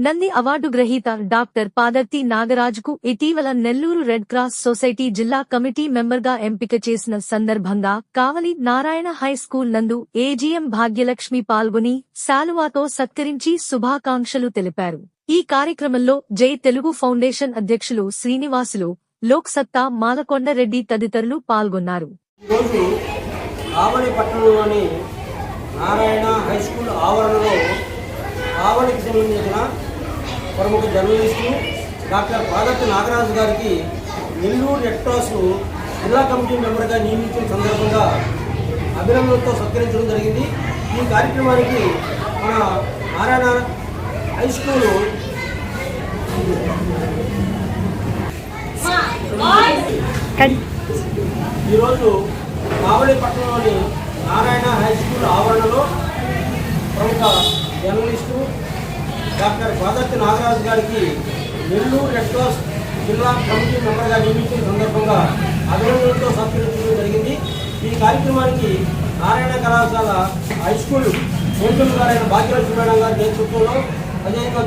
Nandi award గ్రహీత doctor Padarthi నాగరాజుకు ఇటీవల Nellore red cross society జిల్లా కమిటీ మెంబర్గా ఎంపిక చేసిన సందర్భంగా కావలి నారాయణ హై స్కూల్ నందు ఏజీఎం భాగ్యలక్ష్మి పాల్గొని శాలువాతో సత్కరించి శుభాకాంక్షలు తెలిపారు. ఈ కార్యక్రమంలో జై తెలుగు ఫౌండేషన్ అధ్యక్షులు శ్రీనివాసులు, లోక్ సత్తా మాలకొండరెడ్డి తదితరులు పాల్గొన్నారు. నారాయణ హై స్కూల్ ఆవరణలో కావలికి సంబంధించిన ప్రముఖ జర్నలిస్టు డాక్టర్ పాదర్తి నాగరాజు గారికి నెల్లూరు రెడ్ క్రాస్ జిల్లా కమిటీ మెంబర్గా నియమించిన సందర్భంగా అభినందనలతో సత్కరించడం జరిగింది. ఈ కార్యక్రమానికి మన నారాయణ హై స్కూలు ఈరోజు కావలి పట్టణంలోని నారాయణ హై స్కూల్ ఆవరణలో ప్రముఖ జర్నలిస్టు డాక్టర్ పాదర్తి నాగరాజు గారికి నెల్లూరు రెడ్ క్రాస్ జిల్లా కమిటీ మెంబర్గా నియమించిన సందర్భంగా అభినందనలతో సత్కరించడం జరిగింది. ఈ కార్యక్రమానికి నారాయణ కళాశాల హై స్కూల్ ప్రిన్సిపల్ గారైన భాగ్యలక్ష్మి మేడం గారి నేతృత్వంలో, అదేవిధంగా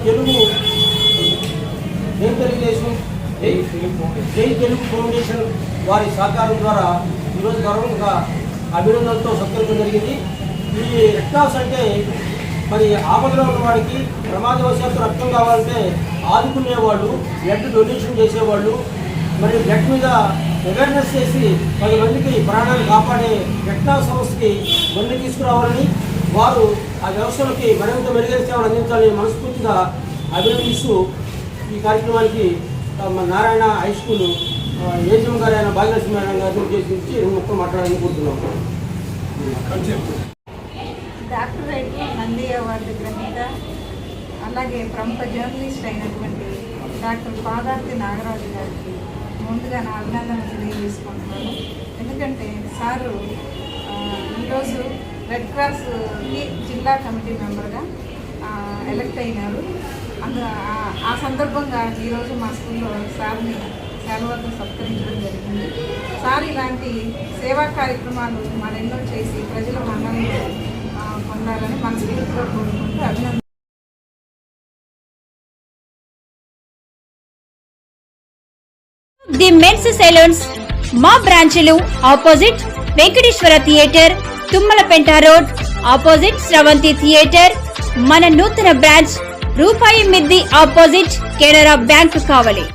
జై తెలుగు ఫౌండేషన్ వారి సహకారం ద్వారా ఈరోజు గౌరవంగా అభినందనలతో సత్కరించడం జరిగింది. ఈ రెడ్ క్రాస్ అంటే మరి ఆపదలో ఉన్న వాడికి ప్రమాదవశాత్తు రక్తం కావాలంటే ఆదుకునేవాళ్ళు, బ్లడ్ డొనేషన్ చేసేవాళ్ళు, మరి బ్లడ్ మీద అవేర్నెస్ చేసి 10 మందికి ప్రాణాలు కాపాడే రెడ్ క్రాస్ సంస్థకి మళ్ళీ తీసుకురావాలని, వారు ఆ వ్యవస్థలకి మరింత మెరుగైన సేవలు అందించాలని మనస్ఫూర్తిగా అభినందిస్తూ ఈ కార్యక్రమానికి నారాయణ హై స్కూల్ ఏజీఎం గారు అయిన భాగ్యలక్ష్మి మేడం గారిని ఉద్దేశించి 2 ముక్కలు మాట్లాడాలని కోరుతున్నాము. డాక్టర్ రైతు నంది అవార్డు గ్రహీత, అలాగే ప్రముఖ జర్నలిస్ట్ అయినటువంటి డాక్టర్ పాదర్తి నాగరాజు గారికి ముందుగా నా అభినందనలు తెలియజేసుకుంటున్నాను. ఎందుకంటే సారు ఈరోజు రెడ్ క్రాస్కి జిల్లా కమిటీ మెంబర్గా ఎలక్ట్ అయినారు. ఆ సందర్భంగా ఈరోజు మా స్కూల్లో సార్ని శాలువాతో సత్కరించడం జరిగింది. సార్ ఇలాంటి సేవా కార్యక్రమాలు మరెన్నో చేసి ప్రజల మన్ననలు పొందాలని మనస్ఫూర్తిగా కోరుకుంటూ అభినందన. ది మెన్స్ సెలూన్స్ మా బ్రాంచ్లు opposite Venkateswara theatre, Tummalapenta road, opposite Sravanthi theatre. మన నూతన బ్రాంచ్ రూపాయి మిద్ది ఆపోజిట్ కెనరా బ్యాంక్ కావలి.